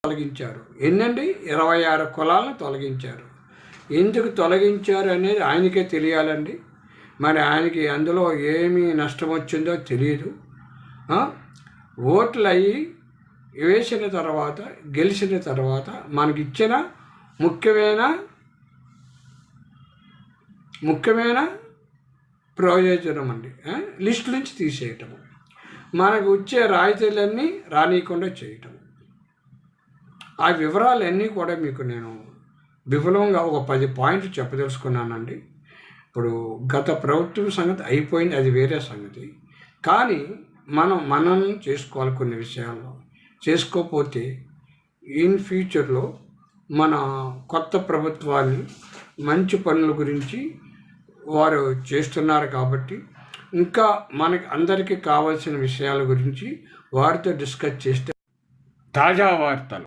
తొలగించారు. ఎన్నండి? 26 కులాలను తొలగించారు. ఎందుకు తొలగించారు అనేది ఆయనకే తెలియాలండి. మరి ఆయనకి అందులో ఏమి నష్టం వచ్చిందో తెలియదు. ఓట్లు అయ్యి వేసిన తర్వాత, గెలిచిన తర్వాత మనకిచ్చిన ముఖ్యమైన ప్రయోజనం అండి లిస్ట్ నుంచి తీసేయటము, మనకు వచ్చే రాయితీలన్నీ రానియకుండా చేయటం. ఆ వివరాలన్నీ కూడా మీకు నేను విపులంగా ఒక 10 పాయింట్లు చెప్పదలుచుకున్నానండి. ఇప్పుడు గత ప్రభుత్వం సంగతి అయిపోయింది, అది వేరే సంగతి. కానీ మనం చేసుకోవాలి కొన్ని విషయాల్లో. చేసుకోకపోతే ఇన్ ఫ్యూచర్లో మన కొత్త ప్రభుత్వాన్ని మంచి పనుల గురించి వారు చేస్తున్నారు కాబట్టి ఇంకా మనకి అందరికీ కావాల్సిన విషయాల గురించి వారితో డిస్కస్ చేస్తే తాజా వార్తలు